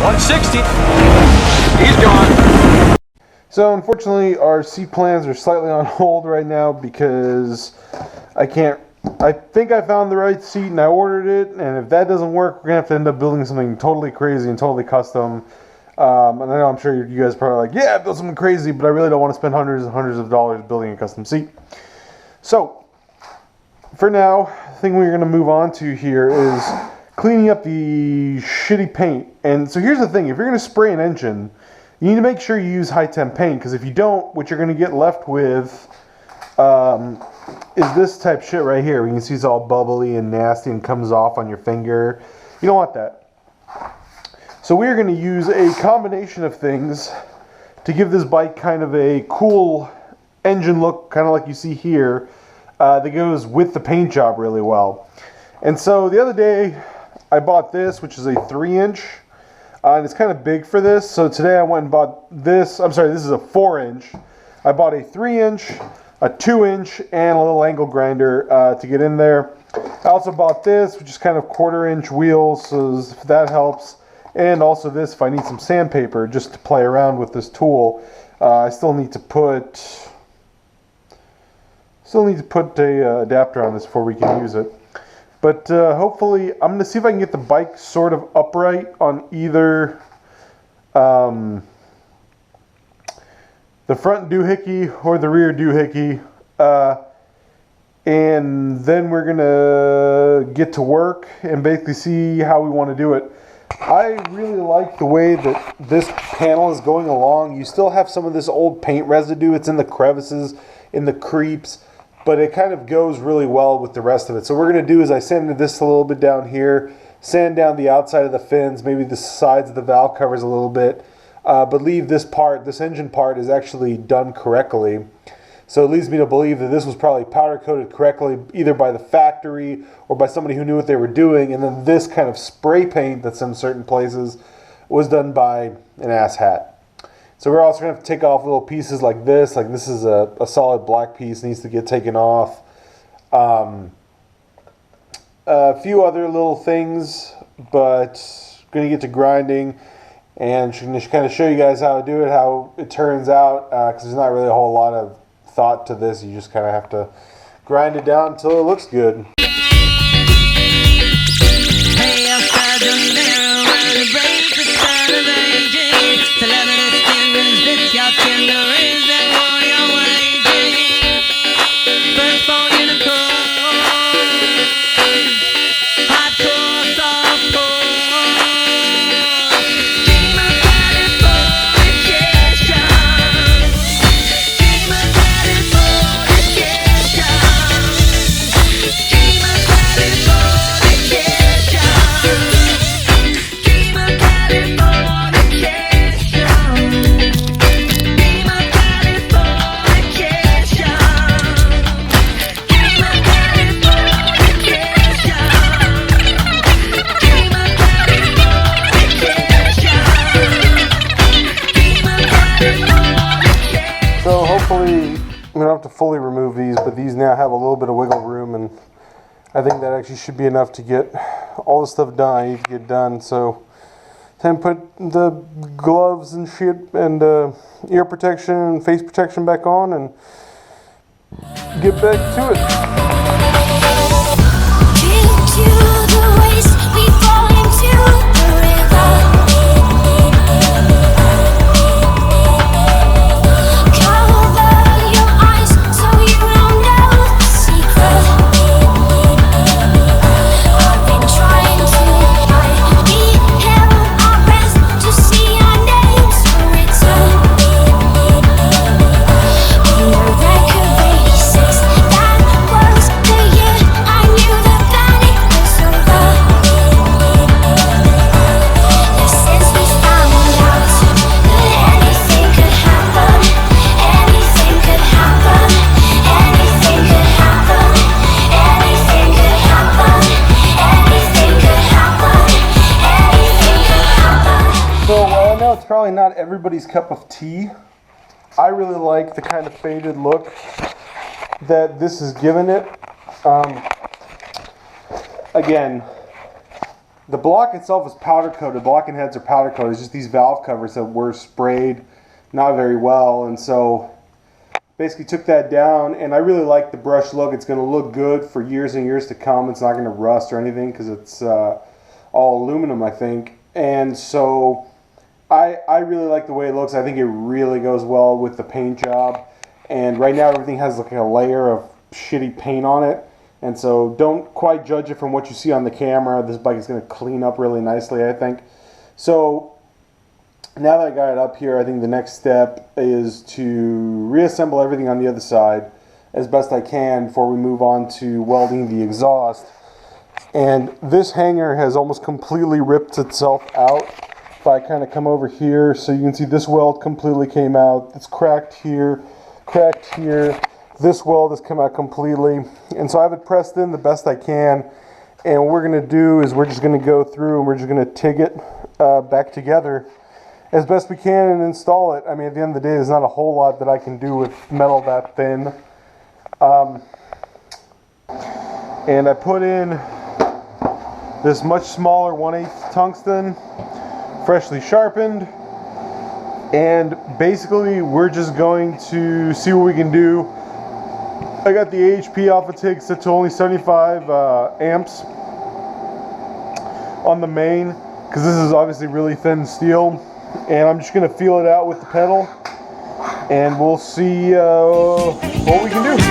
160. He's gone. So unfortunately our seat plans are slightly on hold right now because I think I found the right seat and I ordered it, and if that doesn't work, we're gonna have to end up building something totally crazy and totally custom. And I know I'm sure you guys are probably like, yeah, build something crazy, but I really don't want to spend hundreds and hundreds of dollars building a custom seat. So for now, the thing we're gonna move on to here is cleaning up the shitty paint. And so here's the thing, if you're gonna spray an engine, you need to make sure you use high temp paint, because if you don't, what you're gonna get left with is this type shit right here. You can see it's all bubbly and nasty and comes off on your finger. You don't want that. So we're going to use a combination of things to give this bike kind of a cool engine look, kind of like you see here, that goes with the paint job really well. And so the other day I bought this, which is a 3-inch, and it's kind of big for this. So today I went and bought this. I'm sorry, this is a 4-inch. I bought a 3-inch, a 2-inch, and a little angle grinder to get in there. I also bought this, which is kind of 1/4-inch wheels, so that helps. And also this if I need some sandpaper just to play around with this tool. I still need to put a adapter on this before we can use it. But hopefully, I'm going to see if I can get the bike sort of upright on either the front doohickey or the rear doohickey, and then we're gonna get to work and basically see how we want to do it. I really like the way that this panel is going along. You still have some of this old paint residue. It's in the crevices, in the creeps, but it kind of goes really well with the rest of it. So what we're gonna do is I sanded this a little bit down here, sand down the outside of the fins, maybe the sides of the valve covers a little bit, but leave this part, this engine part, is actually done correctly. So it leads me to believe that this was probably powder coated correctly, either by the factory or by somebody who knew what they were doing. And then this kind of spray paint that's in certain places was done by an asshat. So we're also going to have to take off little pieces like this. Like this is a solid black piece, needs to get taken off. A few other little things, but going to get to grinding. And just kind of show you guys how to do it, how it turns out, because there's not really a whole lot of thought to this. You just kind of have to grind it down until it looks good. We don't have to fully remove these, but these now have a little bit of wiggle room, and I think that actually should be enough to get all the stuff done I need to get done. So then put the gloves and shit and ear protection and face protection back on and get back to it. It's probably not everybody's cup of tea. I really like the kind of faded look that this has given it. Again, The block itself is powder coated. The block and heads are powder coated. It's just these valve covers that were sprayed not very well, and so basically took that down. And I really like the brush look. It's going to look good for years and years to come. It's not going to rust or anything because it's all aluminum, I think. And so I really like the way it looks. I think it really goes well with the paint job. And right now everything has like a layer of shitty paint on it. And so don't quite judge it from what you see on the camera. This bike is going to clean up really nicely, I think. So now that I got it up here, I think the next step is to reassemble everything on the other side as best I can before we move on to welding the exhaust. And this hanger has almost completely ripped itself out. If I kind of come over here, so you can see this weld completely came out. It's cracked here, cracked here. This weld has come out completely, and so I have it pressed in the best I can. And what we're going to do is we're just going to go through and we're just going to TIG it back together as best we can and install it. I mean, at the end of the day, there's not a whole lot that I can do with metal that thin. And I put in this much smaller 1/8 tungsten, freshly sharpened. And basically, we're just going to see what we can do. I got the AHP alpha TIG set to only 75 amps on the main, because this is obviously really thin steel. And I'm just going to feel it out with the pedal, and we'll see what we can do.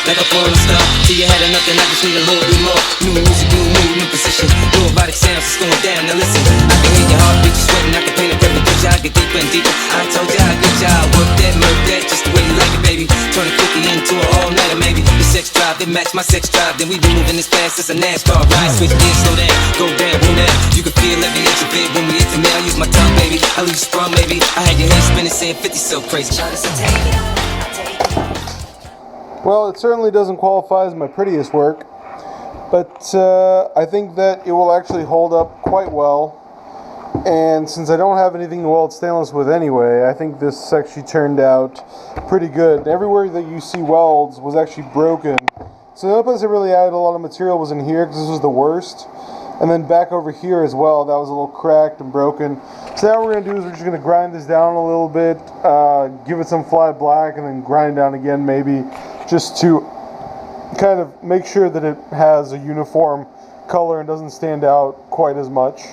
like a porn star. See you had enough and I just need a little bit more. New music, new mood, new position. New erotic sounds, it's going down. Now listen, I can hear your heartbeat, you sweating. I can paint a perfect picture, I get deeper and deeper. I told you how good job, work that, murk that, just the way you like it, baby. Turn a quickie into an all-nighter, maybe. The sex drive, it match my sex drive. Then we be moving this fast, it's a NASCAR ride. Switch gears, slow down, go down, boom down. You can feel every inch of it when we intimate. I use my tongue, baby. I leave you sprung, baby. I had your head spinning, saying 50 so crazy. Well, it certainly doesn't qualify as my prettiest work, but I think that it will actually hold up quite well. And since I don't have anything to weld stainless with anyway, I think this actually turned out pretty good. Everywhere that you see welds was actually broken. So the only place I really added a lot of material was in here, because this was the worst. And then back over here as well, that was a little cracked and broken. So now what we're going to do is we're just going to grind this down a little bit, give it some flat black, and then grind down again maybe, just to kind of make sure that it has a uniform color and doesn't stand out quite as much.